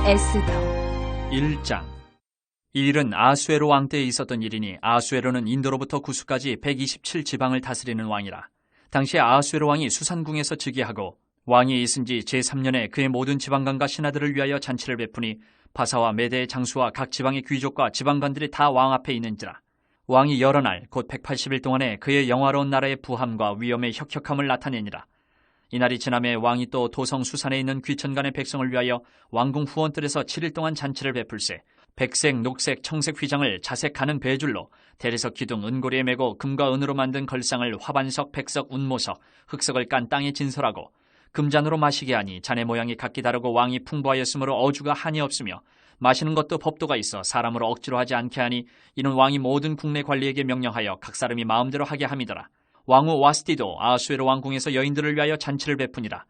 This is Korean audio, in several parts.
에스더 1장. 이 일은 아수에로 왕 때에 있었던 일이니 아수에로는 인도로부터 구수까지 127지방을 다스리는 왕이라. 당시 아수에로 왕이 수산궁에서 즉위하고 왕이 있은 지 제3년에 그의 모든 지방관과 신하들을 위하여 잔치를 베푸니 바사와 메대의 장수와 각 지방의 귀족과 지방관들이 다 왕 앞에 있는지라. 왕이 여러 날 곧 180일 동안에 그의 영화로운 나라의 부함과 위엄의 혁혁함을 나타내니라. 이날이 지남에 왕이 또 도성 수산에 있는 귀천간의 백성을 위하여 왕궁 후원뜰에서 7일 동안 잔치를 베풀세 백색, 녹색, 청색 휘장을 자색 가는 배줄로 대리석 기둥 은고리에 메고 금과 은으로 만든 걸상을 화반석, 백석, 운모석, 흑석을 깐 땅에 진설하고 금잔으로 마시게 하니 잔의 모양이 각기 다르고 왕이 풍부하였으므로 어주가 한이 없으며 마시는 것도 법도가 있어 사람으로 억지로 하지 않게 하니 이는 왕이 모든 국내 관리에게 명령하여 각 사람이 마음대로 하게 함이더라. 왕후 와스디도 아수에로 왕궁에서 여인들을 위하여 잔치를 베푸니라.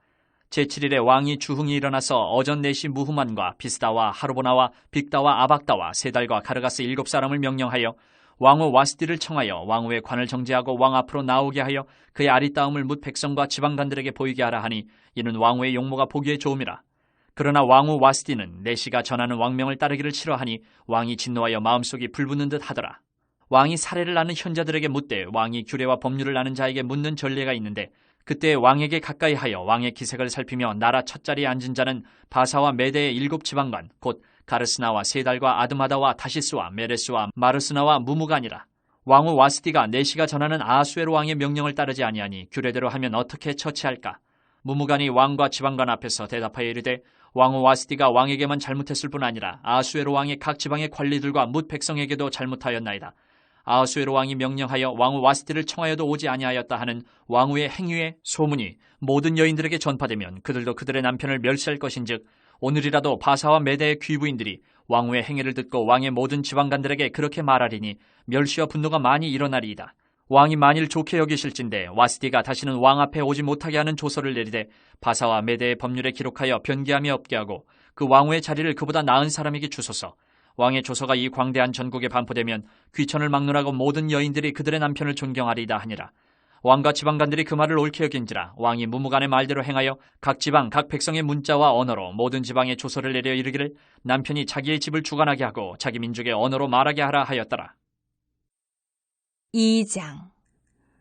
제7일에 왕이 주흥이 일어나서 어전 넷이 무후만과 비스다와 하르보나와 빅다와 아박다와 세달과 가르가스 7사람을 명령하여 왕후 와스디를 청하여 왕후의 관을 정지하고 왕 앞으로 나오게 하여 그의 아리따움을 뭇 백성과 지방관들에게 보이게 하라 하니 이는 왕후의 용모가 보기에 좋음이라. 그러나 왕후 와스디는 내시가 전하는 왕명을 따르기를 싫어하니 왕이 진노하여 마음속이 불붙는 듯 하더라. 왕이 사례를 아는 현자들에게 묻되 왕이 규례와 법률을 아는 자에게 묻는 전례가 있는데 그때 왕에게 가까이 하여 왕의 기색을 살피며 나라 첫자리에 앉은 자는 바사와 메대의 7지방관 곧 가르스나와 세달과 아드마다와 다시스와 메레스와 마르스나와 무무간이라. 왕후 와스디가 내시가 전하는 아수에로 왕의 명령을 따르지 아니하니 규례대로 하면 어떻게 처치할까? 무무간이 왕과 지방관 앞에서 대답하여 이르되 왕후 와스디가 왕에게만 잘못했을 뿐 아니라 아수에로 왕의 각 지방의 관리들과 뭇 백성에게도 잘못하였나이다. 아수에로 왕이 명령하여 왕후 와스디를 청하여도 오지 아니하였다 하는 왕후의 행위의 소문이 모든 여인들에게 전파되면 그들도 그들의 남편을 멸시할 것인즉 오늘이라도 바사와 메대의 귀부인들이 왕후의 행위를 듣고 왕의 모든 지방관들에게 그렇게 말하리니 멸시와 분노가 많이 일어나리이다. 왕이 만일 좋게 여기실진데 와스디가 다시는 왕 앞에 오지 못하게 하는 조서를 내리되 바사와 메대의 법률에 기록하여 변개함이 없게 하고 그 왕후의 자리를 그보다 나은 사람에게 주소서. 왕의 조서가 이 광대한 전국에 반포되면 귀천을 막론하고 모든 여인들이 그들의 남편을 존경하리이다 하니라. 왕과 지방관들이 그 말을 옳게 여긴지라 왕이 무무간의 말대로 행하여 각 지방 각 백성의 문자와 언어로 모든 지방에 조서를 내려 이르기를 남편이 자기의 집을 주관하게 하고 자기 민족의 언어로 말하게 하라 하였더라. 2장.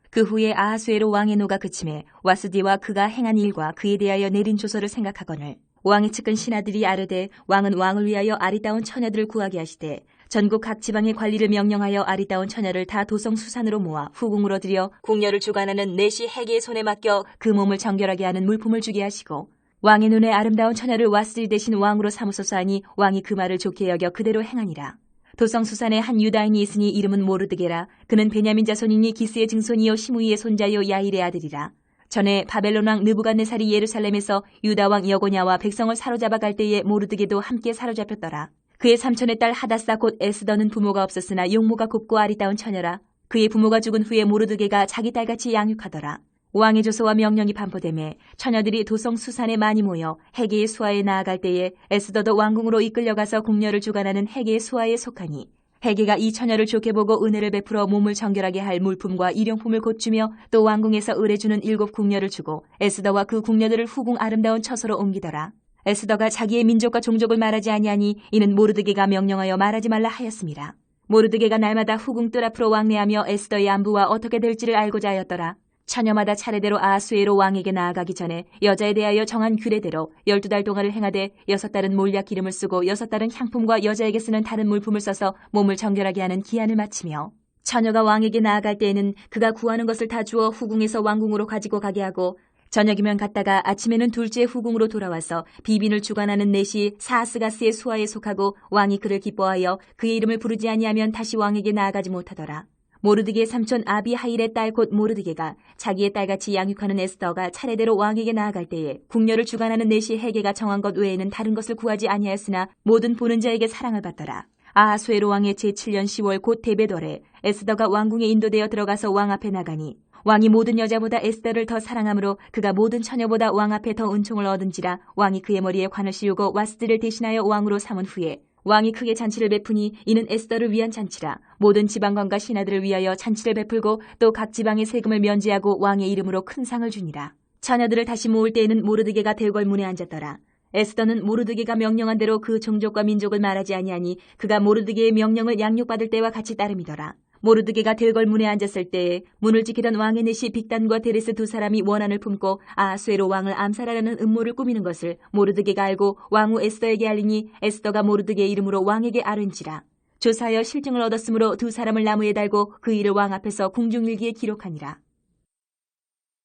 그 후에 아하수에로 왕의 노가 그침에 와스디와 그가 행한 일과 그에 대하여 내린 조서를 생각하거늘 왕의 측근 신하들이 아뢰되 왕은 왕을 위하여 아리따운 처녀들을 구하게 하시되 전국 각 지방의 관리를 명령하여 아리따운 처녀를 다 도성 수산으로 모아 후궁으로 들여 궁녀를 주관하는 내시 해계의 손에 맡겨 그 몸을 정결하게 하는 물품을 주게 하시고 왕의 눈에 아름다운 처녀를 와스디 대신 왕으로 삼으소서 하니 왕이 그 말을 좋게 여겨 그대로 행하니라. 도성 수산에 한 유다인이 있으니 이름은 모르드게라. 그는 베냐민 자손이니 기스의 증손이요 시므이의 손자요 야일의 아들이라. 전에 바벨론 왕 느부갓네살이 예루살렘에서 유다 왕 여고냐와 백성을 사로잡아 갈 때에 모르드게도 함께 사로잡혔더라. 그의 삼촌의 딸 하다사 곧 에스더는 부모가 없었으나 용모가 곱고 아리따운 처녀라. 그의 부모가 죽은 후에 모르드게가 자기 딸같이 양육하더라. 왕의 조서와 명령이 반포되매 처녀들이 도성 수산에 많이 모여 해계의 수하에 나아갈 때에 에스더도 왕궁으로 이끌려가서 궁녀를 주관하는 해계의 수하에 속하니 해계가 이 처녀를 좋게 보고 은혜를 베풀어 몸을 정결하게 할 물품과 일용품을 곧 주며 또 왕궁에서 의뢰주는 7 궁녀를 주고 에스더와 그 궁녀들을 후궁 아름다운 처소로 옮기더라. 에스더가 자기의 민족과 종족을 말하지 아니하니 이는 모르드게가 명령하여 말하지 말라 하였습니다. 모르드게가 날마다 후궁 뜰 앞으로 왕래하며 에스더의 안부와 어떻게 될지를 알고자 하였더라. 처녀마다 차례대로 아하수에로 왕에게 나아가기 전에 여자에 대하여 정한 규례대로 12달 동안을 행하되 6달은 몰약 기름을 쓰고 6달은 향품과 여자에게 쓰는 다른 물품을 써서 몸을 정결하게 하는 기한을 마치며 처녀가 왕에게 나아갈 때에는 그가 구하는 것을 다 주어 후궁에서 왕궁으로 가지고 가게 하고 저녁이면 갔다가 아침에는 둘째 후궁으로 돌아와서 비빈을 주관하는 넷이 사스가스의 수하에 속하고 왕이 그를 기뻐하여 그의 이름을 부르지 아니하면 다시 왕에게 나아가지 못하더라. 모르드게의 삼촌 아비하일의 딸 곧 모르드게가 자기의 딸같이 양육하는 에스더가 차례대로 왕에게 나아갈 때에 궁녀를 주관하는 넷이 해계가 정한 것 외에는 다른 것을 구하지 아니하였으나 모든 보는 자에게 사랑을 받더라. 아하수에로 왕의 제7년 10월 곧 데베돌에 에스더가 왕궁에 인도되어 들어가서 왕 앞에 나가니 왕이 모든 여자보다 에스더를 더 사랑하므로 그가 모든 처녀보다 왕 앞에 더 은총을 얻은지라 왕이 그의 머리에 관을 씌우고 와스디를 대신하여 왕으로 삼은 후에 왕이 크게 잔치를 베푸니 이는 에스더를 위한 잔치라. 모든 지방관과 신하들을 위하여 잔치를 베풀고 또 각 지방의 세금을 면제하고 왕의 이름으로 큰 상을 주니라. 처녀들을 다시 모을 때에는 모르드게가 대궐문에 앉았더라. 에스더는 모르드게가 명령한 대로 그 종족과 민족을 말하지 아니하니 그가 모르드게의 명령을 양육받을 때와 같이 따름이더라. 모르드게가 대궐 문에 앉았을 때에 문을 지키던 왕의 내시 빅단과 데레스 두 사람이 원한을 품고 아하수에로 왕을 암살하려는 음모를 꾸미는 것을 모르드게가 알고 왕후 에스더에게 알리니 에스더가 모르드게의 이름으로 왕에게 아른지라. 조사하여 실증을 얻었으므로 두 사람을 나무에 달고 그 일을 왕 앞에서 궁중일기에 기록하니라.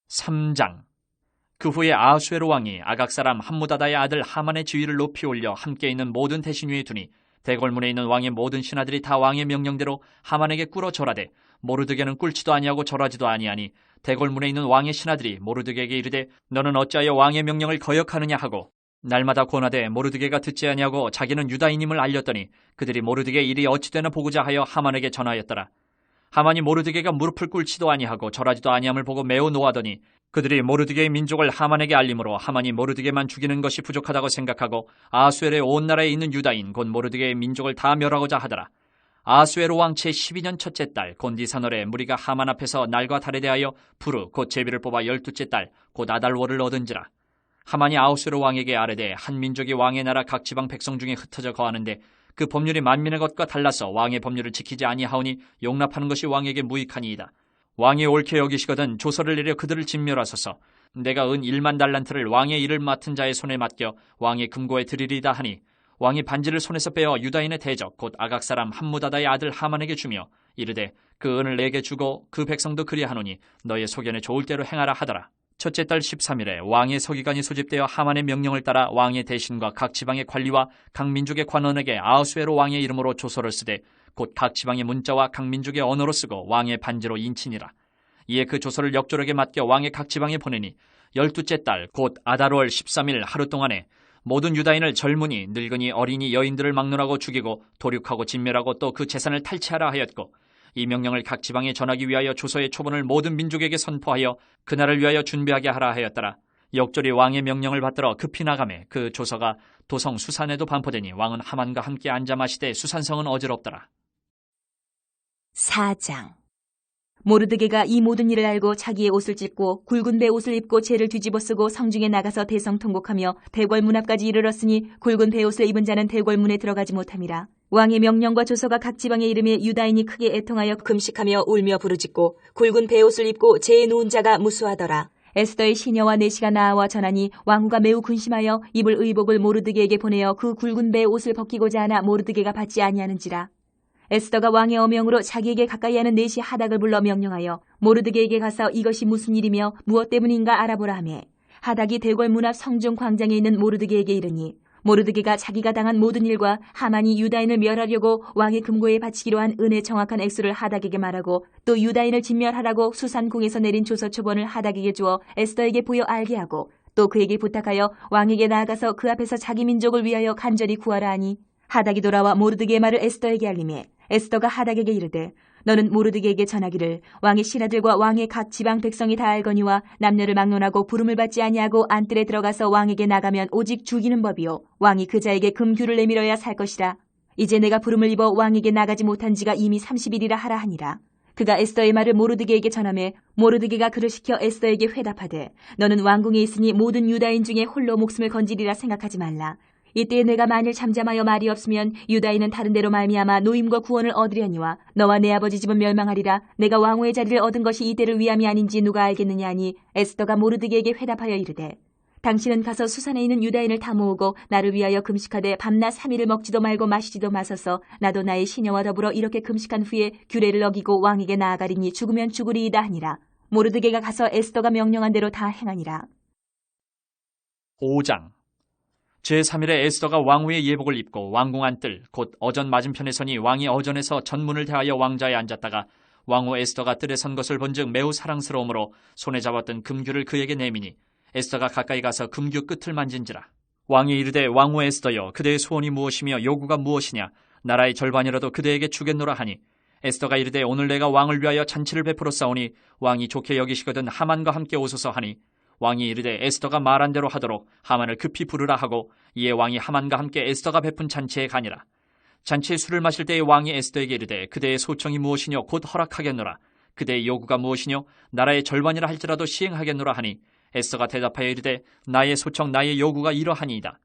3장. 그 후에 아하수에로 왕이 아각 사람 함무다다의 아들 하만의 지위를 높이 올려 함께 있는 모든 대신 위에 두니 대궐문에 있는 왕의 모든 신하들이 다 왕의 명령대로 하만에게 꿇어 절하되 모르드게는 꿇지도 아니하고 절하지도 아니하니 대궐문에 있는 왕의 신하들이 모르드게에게 이르되 너는 어찌하여 왕의 명령을 거역하느냐 하고 날마다 권하되 모르드게가 듣지 아니하고 자기는 유다인임을 알렸더니 그들이 모르드게의 일이 어찌되나 보고자 하여 하만에게 전하였더라. 하만이 모르드게가 무릎을 꿇지도 아니하고 절하지도 아니함을 보고 매우 노하더니 그들이 모르드게의 민족을 하만에게 알림으로 하만이 모르드게만 죽이는 것이 부족하다고 생각하고 아하수에로의 온 나라에 있는 유다인 곧 모르드게의 민족을 다 멸하고자 하더라. 아하수에로 왕 제12년 첫째 달 곧 니산월에 무리가 하만 앞에서 날과 달에 대하여 부르 곧 제비를 뽑아 12째 달 곧 아달월을 얻은지라. 하만이 아하수에로 왕에게 아뢰되 한 민족이 왕의 나라 각 지방 백성 중에 흩어져 거하는데 그 법률이 만민의 것과 달라서 왕의 법률을 지키지 아니하오니 용납하는 것이 왕에게 무익하니이다. 왕이 옳게 여기시거든 조서를 내려 그들을 진멸하소서. 내가 은 1만 달란트를 왕의 일을 맡은 자의 손에 맡겨 왕의 금고에 드리리다 하니 왕이 반지를 손에서 빼어 유다인의 대적 곧 아각 사람 함무다다의 아들 하만에게 주며 이르되 그 은을 내게 주고 그 백성도 그리하노니 너의 소견에 좋을 대로 행하라 하더라. 첫째 달 13일에 왕의 서기관이 소집되어 하만의 명령을 따라 왕의 대신과 각 지방의 관리와 각 민족의 관원에게 아하수에로 왕의 이름으로 조서를 쓰되 곧 각 지방의 문자와 각 민족의 언어로 쓰고 왕의 반지로 인치니라. 이에 그 조서를 역조력에 맡겨 왕의 각 지방에 보내니 12째 달 곧 아달월 13일 하루 동안에 모든 유다인을 젊은이 늙은이 어린이 여인들을 막론하고 죽이고 도륙하고 진멸하고 또 그 재산을 탈취하라 하였고 이 명령을 각 지방에 전하기 위하여 조서의 초본을 모든 민족에게 선포하여 그날을 위하여 준비하게 하라 하였더라. 역졸이 왕의 명령을 받들어 급히 나가매 그 조서가 도성 수산에도 반포되니 왕은 하만과 함께 앉아 마시되 수산성은 어지럽더라. 4장. 모르드게가 이 모든 일을 알고 자기의 옷을 찢고 굵은 배 옷을 입고 죄를 뒤집어 쓰고 성중에 나가서 대성 통곡하며 대궐 문 앞까지 이르렀으니 굵은 배 옷을 입은 자는 대궐 문에 들어가지 못함이라. 왕의 명령과 조서가 각 지방의 이름에 유다인이 크게 애통하여 금식하며 울며 부르짖고 굵은 배 옷을 입고 죄에 누운 자가 무수하더라. 에스더의 시녀와 내시가 나아와 전하니 왕후가 매우 근심하여 입을 의복을 모르드게에게 보내어 그 굵은 배 옷을 벗기고자 하나 모르드게가 받지 아니하는지라. 에스더가 왕의 어명으로 자기에게 가까이 하는 내시 하닥을 불러 명령하여 모르드게에게 가서 이것이 무슨 일이며 무엇 때문인가 알아보라 하매 하닥이 대궐 문 앞 성중 광장에 있는 모르드게에게 이르니 모르드게가 자기가 당한 모든 일과 하만이 유다인을 멸하려고 왕의 금고에 바치기로 한 은의 정확한 액수를 하닥에게 말하고 또 유다인을 진멸하라고 수산궁에서 내린 조서 초본을 하닥에게 주어 에스더에게 보여 알게 하고 또 그에게 부탁하여 왕에게 나아가서 그 앞에서 자기 민족을 위하여 간절히 구하라 하니 하닥이 돌아와 모르드게의 말을 에스더에게 알리매 에스더가 하닥에게 이르되 너는 모르드게에게 전하기를 왕의 신하들과 왕의 각 지방 백성이 다 알거니와 남녀를 막론하고 부름을 받지 아니하고 안뜰에 들어가서 왕에게 나가면 오직 죽이는 법이요 왕이 그 자에게 금규를 내밀어야 살 것이라. 이제 내가 부름을 입어 왕에게 나가지 못한 지가 이미 30일이라 하라 하니라. 그가 에스더의 말을 모르드게에게 전하매 모르드게가 그를 시켜 에스더에게 회답하되 너는 왕궁에 있으니 모든 유다인 중에 홀로 목숨을 건지리라 생각하지 말라. 이때 내가 만일 잠잠하여 말이 없으면 유다인은 다른 데로 말미암아 노임과 구원을 얻으려니와 너와 내 아버지 집은 멸망하리라. 내가 왕후의 자리를 얻은 것이 이때를 위함이 아닌지 누가 알겠느냐 하니 에스더가 모르드게에게 회답하여 이르되 당신은 가서 수산에 있는 유다인을 다 모으고 나를 위하여 금식하되 밤낮 3일을 먹지도 말고 마시지도 마소서. 나도 나의 시녀와 더불어 이렇게 금식한 후에 규례를 어기고 왕에게 나아가리니 죽으면 죽으리이다 하니라. 모르드게가 가서 에스더가 명령한 대로 다 행하니라. 5장. 제3일에 에스더가 왕후의 예복을 입고 왕궁 안뜰 곧 어전 맞은편에 서니 왕이 어전에서 전문을 대하여 왕좌에 앉았다가 왕후 에스더가 뜰에 선 것을 본즉 매우 사랑스러우므로 손에 잡았던 금규를 그에게 내미니 에스더가 가까이 가서 금규 끝을 만진지라. 왕이 이르되 왕후 에스더여 그대의 소원이 무엇이며 요구가 무엇이냐 나라의 절반이라도 그대에게 주겠노라 하니 에스더가 이르되 오늘 내가 왕을 위하여 잔치를 베풀어 싸우니 왕이 좋게 여기시거든 하만과 함께 오소서 하니 왕이 이르되 에스더가 말한 대로 하도록 하만을 급히 부르라 하고 이에 왕이 하만과 함께 에스더가 베푼 잔치에 가니라. 잔치에 술을 마실 때에 왕이 에스더에게 이르되 그대의 소청이 무엇이뇨 곧 허락하겠노라. 그대의 요구가 무엇이뇨 나라의 절반이라 할지라도 시행하겠노라 하니 에스더가 대답하여 이르되 나의 소청 나의 요구가 이러하니이다.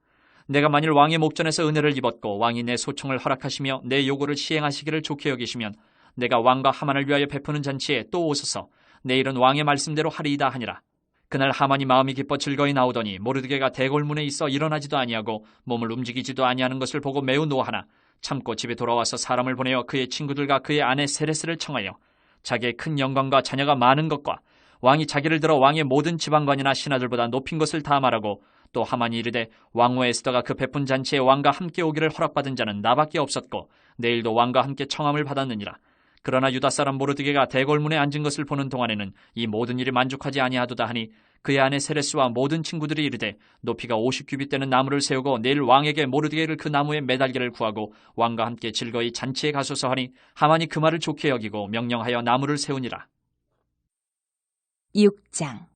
내가 만일 왕의 목전에서 은혜를 입었고 왕이 내 소청을 허락하시며 내 요구를 시행하시기를 좋게 여기시면 내가 왕과 하만을 위하여 베푸는 잔치에 또 오소서 내 일은 왕의 말씀대로 하리이다 하니라. 그날 하만이 마음이 기뻐 즐거이 나오더니 모르드게가 대궐문에 있어 일어나지도 아니하고 몸을 움직이지도 아니하는 것을 보고 매우 노하나 참고 집에 돌아와서 사람을 보내어 그의 친구들과 그의 아내 세레스를 청하여 자기의 큰 영광과 자녀가 많은 것과 왕이 자기를 들어 왕의 모든 지방관이나 신하들보다 높인 것을 다 말하고 또 하만이 이르되 왕후 에스더가 그 베푼 잔치에 왕과 함께 오기를 허락받은 자는 나밖에 없었고 내일도 왕과 함께 청함을 받았느니라. 그러나 유다 사람 모르드게가 대궐문에 앉은 것을 보는 동안에는 이 모든 일이 만족하지 아니하도다 하니 그의 아내 세레스와 모든 친구들이 이르되 높이가 50규빗 되는 나무를 세우고 내일 왕에게 모르드게를 그 나무에 매달기를 구하고 왕과 함께 즐거이 잔치에 가소서 하니 하만이 그 말을 좋게 여기고 명령하여 나무를 세우니라. 6장.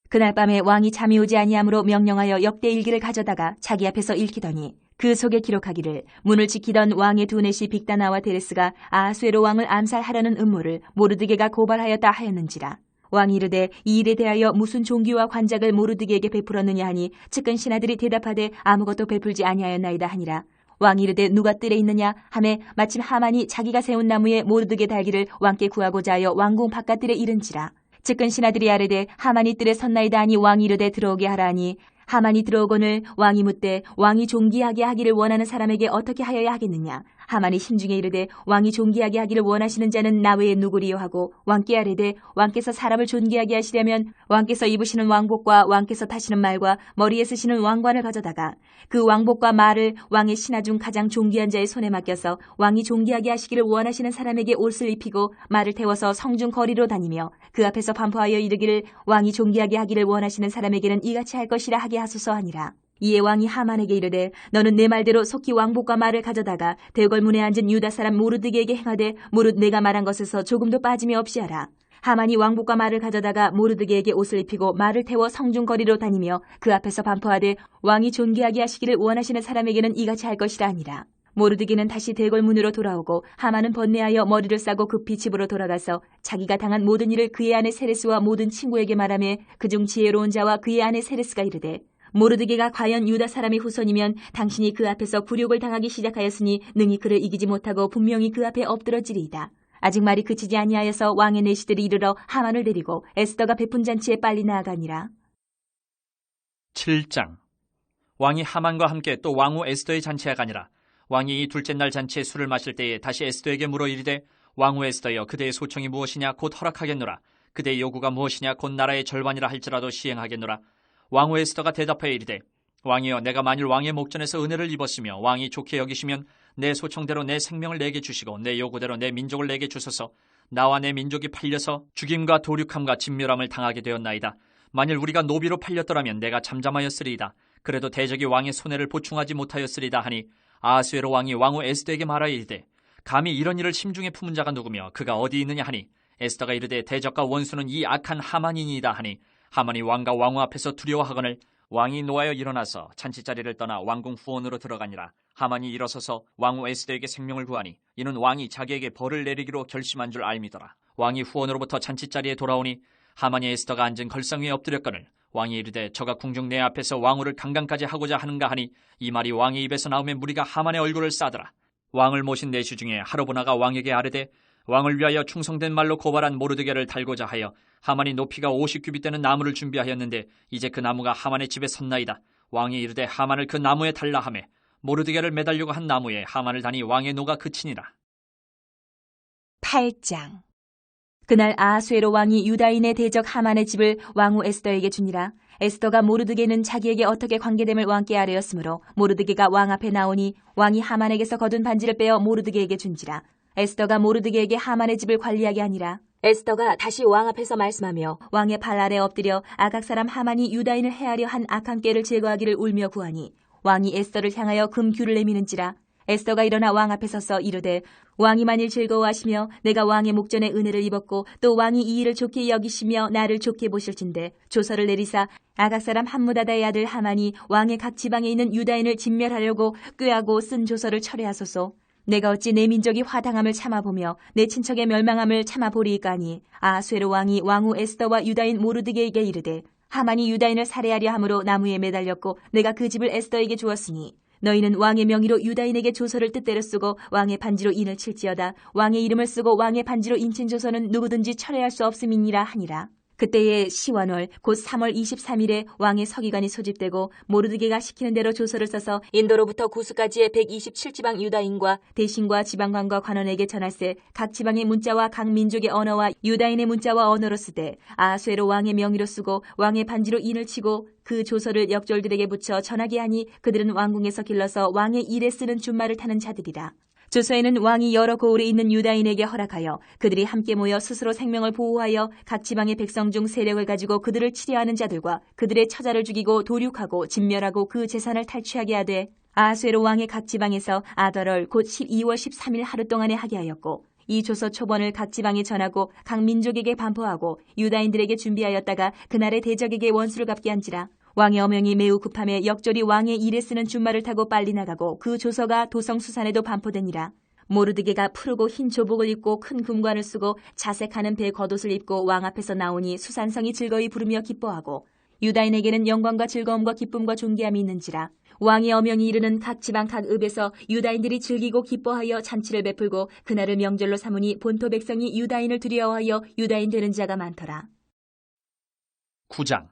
그날 밤에 왕이 잠이 오지 아니하므로 명령하여 역대일기를 가져다가 자기 앞에서 읽히더니 그 속에 기록하기를 문을 지키던 왕의 두넷이 빅다나와 데레스가 아하수에로 왕을 암살하려는 음모를 모르드게가 고발하였다 하였는지라. 왕이 이르되 이 일에 대하여 무슨 종기와 관작을 모르드게에게 베풀었느냐 하니 측근 신하들이 대답하되 아무것도 베풀지 아니하였나이다 하니라. 왕이 이르되 누가 뜰에 있느냐 하매 마침 하만이 자기가 세운 나무에 모르드게 달기를 왕께 구하고자 하여 왕궁 바깥들에 이른지라. 측근 신하들이 아뢰되 하만이 뜰에 섰나이다 하니 왕이 이르되 들어오게 하라 하니 하만이 들어오거늘 왕이 묻되 왕이 존귀하게 하기를 원하는 사람에게 어떻게 하여야 하겠느냐. 하만이 심중에 이르되 왕이 존귀하게 하기를 원하시는 자는 나 외에 누구리요 하고 왕께 아뢰되 왕께서 사람을 존귀하게 하시려면 왕께서 입으시는 왕복과 왕께서 타시는 말과 머리에 쓰시는 왕관을 가져다가 그 왕복과 말을 왕의 신하 중 가장 존귀한 자의 손에 맡겨서 왕이 존귀하게 하시기를 원하시는 사람에게 옷을 입히고 말을 태워서 성중 거리로 다니며 그 앞에서 반포하여 이르기를 왕이 존귀하게 하기를 원하시는 사람에게는 이같이 할 것이라 하게 하소서 하니라. 이에 왕이 하만에게 이르되 너는 내 말대로 속히 왕복과 말을 가져다가 대궐문에 앉은 유다 사람 모르드게에게 행하되 무릇 내가 말한 것에서 조금도 빠짐이 없이 하라. 하만이 왕복과 말을 가져다가 모르드게에게 옷을 입히고 말을 태워 성중 거리로 다니며 그 앞에서 반포하되 왕이 존귀하게 하시기를 원하시는 사람에게는 이같이 할 것이라 하니라. 모르드게는 다시 대궐문으로 돌아오고 하만은 번뇌하여 머리를 싸고 급히 집으로 돌아가서 자기가 당한 모든 일을 그의 아내 세레스와 모든 친구에게 말하며 그중 지혜로운 자와 그의 아내 세레스가 이르되 모르드게가 과연 유다 사람의 후손이면 당신이 그 앞에서 굴욕을 당하기 시작하였으니 능히 그를 이기지 못하고 분명히 그 앞에 엎드러지리이다. 아직 말이 그치지 아니하여서 왕의 내시들이 이르러 하만을 데리고 에스더가 베푼 잔치에 빨리 나아가니라. 7장. 왕이 하만과 함께 또 왕후 에스더의 잔치에 가니라. 왕이 이 둘째 날 잔치에 술을 마실 때에 다시 에스더에게 물어 이르되 왕후 에스더여 그대의 소청이 무엇이냐 곧 허락하겠노라. 그대의 요구가 무엇이냐 곧 나라의 절반이라 할지라도 시행하겠노라. 왕후 에스더가 대답하여 이르되 왕이여 내가 만일 왕의 목전에서 은혜를 입었으며 왕이 좋게 여기시면 내 소청대로 내 생명을 내게 주시고 내 요구대로 내 민족을 내게 주소서. 나와 내 민족이 팔려서 죽임과 도륙함과 진멸함을 당하게 되었나이다. 만일 우리가 노비로 팔렸더라면 내가 잠잠하였으리이다. 그래도 대적이 왕의 손해를 보충하지 못하였으리다 하니 아하수에로 왕이 왕후 에스더에게 말하여 이르되 감히 이런 일을 심중에 품은 자가 누구며 그가 어디 있느냐 하니 에스더가 이르되 대적과 원수는 이 악한 하만이니이다 하니 하만이 왕과 왕후 앞에서 두려워하거늘 왕이 노하여 일어나서 잔치자리를 떠나 왕궁 후원으로 들어가니라. 하만이 일어서서 왕후 에스더에게 생명을 구하니 이는 왕이 자기에게 벌을 내리기로 결심한 줄 알미더라. 왕이 후원으로부터 잔치자리에 돌아오니 하만이 에스더가 앉은 걸상 위에 엎드렸거늘 왕이 이르되 저가 궁중 내 앞에서 왕후를 강간까지 하고자 하는가 하니 이 말이 왕의 입에서 나오면 무리가 하만의 얼굴을 싸더라. 왕을 모신 내시 중에 하로보나가 왕에게 아뢰되 왕을 위하여 충성된 말로 고발한 모르드게를 달고자 하여 하만이 높이가 50규빗 되는 나무를 준비하였는데 이제 그 나무가 하만의 집에 섰나이다. 왕이 이르되 하만을 그 나무에 달라 하매 모르드게를 매달려고 한 나무에 하만을 다니 왕의 노가 그치니라. 8장. 그날 아하수에로 왕이 유다인의 대적 하만의 집을 왕후 에스더에게 주니라. 에스더가 모르드게는 자기에게 어떻게 관계됨을 왕께 아뢰었으므로 모르드게가 왕 앞에 나오니 왕이 하만에게서 거둔 반지를 빼어 모르드게에게 준지라. 에스더가 모르드게에게 하만의 집을 관리하게 하니라. 에스더가 다시 왕 앞에서 말씀하며 왕의 발 아래 엎드려 아각 사람 하만이 유다인을 해하려 한 악한 꾀를 제거하기를 울며 구하니 왕이 에스더를 향하여 금규를 내미는지라. 에스더가 일어나 왕 앞에 서서 이르되 왕이 만일 즐거워하시며 내가 왕의 목전에 은혜를 입었고 또 왕이 이 일을 좋게 여기시며 나를 좋게 보실진대 조서를 내리사 아각 사람 함무다다의 아들 하만이 왕의 각 지방에 있는 유다인을 진멸하려고 꾀하고 쓴 조서를 철회하소서. 내가 어찌 내 민족이 화당함을 참아보며 내 친척의 멸망함을 참아보리이까니 아하수에로 왕이 왕후 에스더와 유다인 모르드게에게 이르되 하만이 유다인을 살해하려 함으로 나무에 매달렸고 내가 그 집을 에스더에게 주었으니 너희는 왕의 명의로 유다인에게 조서를 뜻대로 쓰고 왕의 반지로 인을 칠지어다. 왕의 이름을 쓰고 왕의 반지로 인친 조서는 누구든지 철회할 수 없음이니라 하니라. 그때에 시완월 곧 3월 23일에 왕의 서기관이 소집되고 모르드게가 시키는 대로 조서를 써서 인도로부터 구스까지의 127지방 유다인과 대신과 지방관과 관원에게 전할세. 각 지방의 문자와 각 민족의 언어와 유다인의 문자와 언어로 쓰되 아하수에로 왕의 명의로 쓰고 왕의 반지로 인을 치고 그 조서를 역졸들에게 붙여 전하게 하니 그들은 왕궁에서 길러서 왕의 일에 쓰는 준말을 타는 자들이라. 조서에는 왕이 여러 고을에 있는 유다인에게 허락하여 그들이 함께 모여 스스로 생명을 보호하여 각 지방의 백성 중 세력을 가지고 그들을 치려하는 자들과 그들의 처자를 죽이고 도륙하고 진멸하고 그 재산을 탈취하게 하되 아하수에로 왕의 각 지방에서 아더럴 곧 12월 13일 하루 동안에 하게 하였고 이 조서 초본을 각 지방에 전하고 각 민족에게 반포하고 유다인들에게 준비하였다가 그날의 대적에게 원수를 갚게 한지라. 왕의 어명이 매우 급함에 역졸이 왕의 일에 쓰는 준말을 타고 빨리 나가고 그 조서가 도성 수산에도 반포되니라. 모르드게가 푸르고 흰 조복을 입고 큰 금관을 쓰고 자색하는 배 겉옷을 입고 왕 앞에서 나오니 수산성이 즐거이 부르며 기뻐하고 유다인에게는 영광과 즐거움과 기쁨과 존귀함이 있는지라. 왕의 어명이 이르는 각 지방 각 읍에서 유다인들이 즐기고 기뻐하여 잔치를 베풀고 그날을 명절로 삼으니 본토 백성이 유다인을 두려워하여 유다인 되는 자가 많더라. 9장.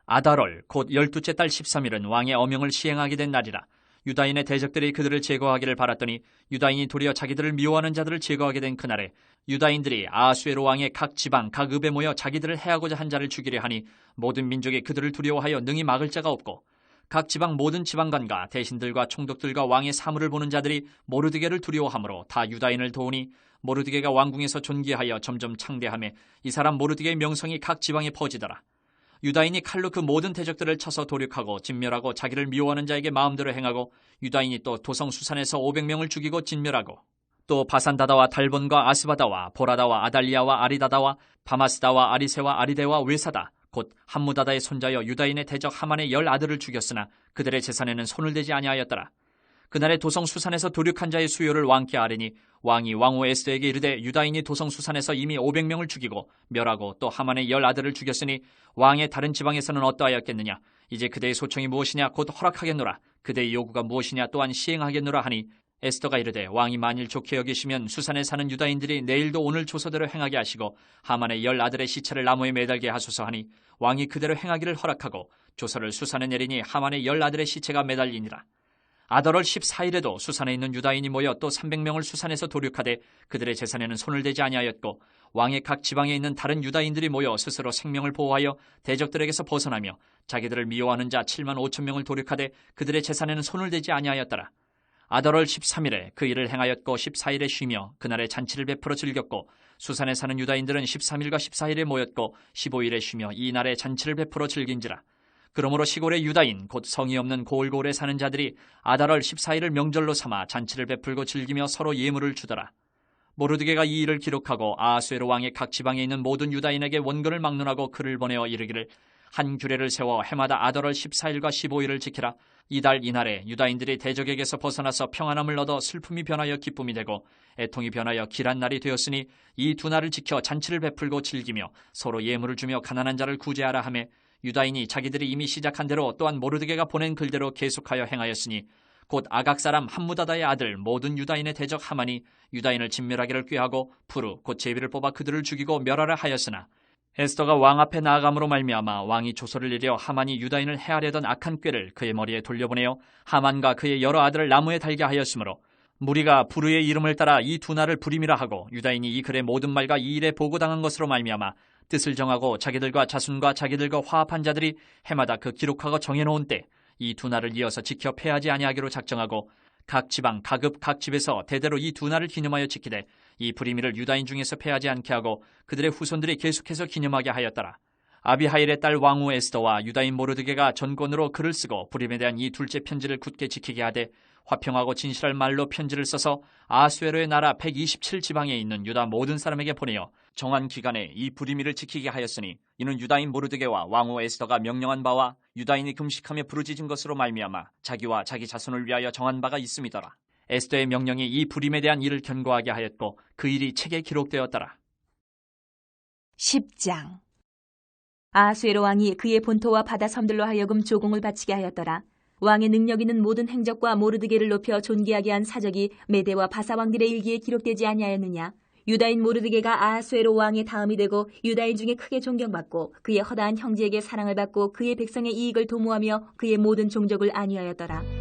아달월 곧 12째 달 13일은 왕의 어명을 시행하게 된 날이라. 유다인의 대적들이 그들을 제거하기를 바랐더니 유다인이 도리어 자기들을 미워하는 자들을 제거하게 된 그날에 유다인들이 아하수에로 왕의 각 지방 각 읍에 모여 자기들을 해하고자 한 자를 죽이려 하니 모든 민족이 그들을 두려워하여 능히 막을 자가 없고 각 지방 모든 지방관과 대신들과 총독들과 왕의 사물을 보는 자들이 모르드게를 두려워하므로 다 유다인을 도우니 모르드게가 왕궁에서 존귀하여 점점 창대하며 이 사람 모르드게의 명성이 각 지방에 퍼지더라. 유다인이 칼로 그 모든 대적들을 쳐서 도륙하고 진멸하고 자기를 미워하는 자에게 마음대로 행하고 유다인이 또 도성 수산에서 500명을 죽이고 진멸하고 또 바산다다와 달본과 아스바다와 보라다와 아달리아와 아리다다와 바마스다와 아리세와 아리데와 외사다 곧 함무다다의 손자여 유다인의 대적 하만의 10 아들을 죽였으나 그들의 재산에는 손을 대지 아니하였더라. 그날에 도성 수산에서 도륙한 자의 수요를 왕께 아뢰니 왕이 왕후 에스더에게 이르되 유다인이 도성 수산에서 이미 500명을 죽이고 멸하고 또 하만의 10 아들을 죽였으니 왕의 다른 지방에서는 어떠하였겠느냐. 이제 그대의 소청이 무엇이냐 곧 허락하겠노라. 그대의 요구가 무엇이냐 또한 시행하겠노라 하니 에스더가 이르되 왕이 만일 좋게 여기시면 수산에 사는 유다인들이 내일도 오늘 조서대로 행하게 하시고 하만의 10 아들의 시체를 나무에 매달게 하소서 하니 왕이 그대로 행하기를 허락하고 조서를 수산에 내리니 하만의 10 아들의 시체가 매달리니라. 아달월 14일에도 수산에 있는 유다인이 모여 또 300명을 수산에서 도륙하되 그들의 재산에는 손을 대지 아니하였고 왕의 각 지방에 있는 다른 유다인들이 모여 스스로 생명을 보호하여 대적들에게서 벗어나며 자기들을 미워하는 자 7만 5천 명을 도륙하되 그들의 재산에는 손을 대지 아니하였더라. 아달월 13일에 그 일을 행하였고 14일에 쉬며 그날에 잔치를 베풀어 즐겼고 수산에 사는 유다인들은 13일과 14일에 모였고 15일에 쉬며 이 날에 잔치를 베풀어 즐긴지라. 그러므로 시골의 유다인 곧 성이 없는 고을고을에 사는 자들이 아달월 14일을 명절로 삼아 잔치를 베풀고 즐기며 서로 예물을 주더라. 모르드게가 이 일을 기록하고 아하수에로 왕의 각 지방에 있는 모든 유다인에게 원근을 막론하고 글을 보내어 이르기를 한 규례를 세워 해마다 아달월 14일과 15일을 지키라. 이달 이날에 유다인들이 대적에게서 벗어나서 평안함을 얻어 슬픔이 변하여 기쁨이 되고 애통이 변하여 길한 날이 되었으니 이 두 날을 지켜 잔치를 베풀고 즐기며 서로 예물을 주며 가난한 자를 구제하라 하며 유다인이 자기들이 이미 시작한 대로 또한 모르드게가 보낸 글대로 계속하여 행하였으니 곧 아각 사람 함무다다의 아들 모든 유다인의 대적 하만이 유다인을 진멸하기를 꾀하고 푸르 곧 제비를 뽑아 그들을 죽이고 멸하라 하였으나 에스더가 왕 앞에 나아감으로 말미암아 왕이 조서를 내려 하만이 유다인을 해하려던 악한 꾀를 그의 머리에 돌려보내어 하만과 그의 여러 아들을 나무에 달게 하였으므로 무리가 푸르의 이름을 따라 이 두 날을 불임이라 하고 유다인이 이 글의 모든 말과 이 일에 보고당한 것으로 말미암아 뜻을 정하고 자기들과 자손과 자기들과 화합한 자들이 해마다 그 기록하고 정해놓은 때 이 두 날을 이어서 지켜 패하지 아니하기로 작정하고 각 지방 각 읍 각 집에서 대대로 이 두 날을 기념하여 지키되 이 불임이를 유다인 중에서 패하지 않게 하고 그들의 후손들이 계속해서 기념하게 하였더라. 아비하일의 딸 왕후 에스더와 유다인 모르드게가 전권으로 글을 쓰고 불임에 대한 이 둘째 편지를 굳게 지키게 하되 화평하고 진실할 말로 편지를 써서 아하수에로의 나라 127지방에 있는 유다 모든 사람에게 보내어 정한 기간에 이 불임일을 지키게 하였으니 이는 유다인 모르드게와 왕후 에스더가 명령한 바와 유다인이 금식하며 부르짖은 것으로 말미암아 자기와 자기 자손을 위하여 정한 바가 있음이더라. 에스더의 명령이 이 불임에 대한 일을 견고하게 하였고 그 일이 책에 기록되었더라. 10장 아하수에로 왕이 그의 본토와 바다 섬들로 하여금 조공을 바치게 하였더라. 왕의 능력 있는 모든 행적과 모르드게를 높여 존귀하게 한 사적이 메대와 바사 왕들의 일기에 기록되지 아니하였느냐. 유다인 모르드게가 아하수에로 왕의 다음이 되고 유다인 중에 크게 존경받고 그의 허다한 형제에게 사랑을 받고 그의 백성의 이익을 도모하며 그의 모든 종족을 안위하였더라.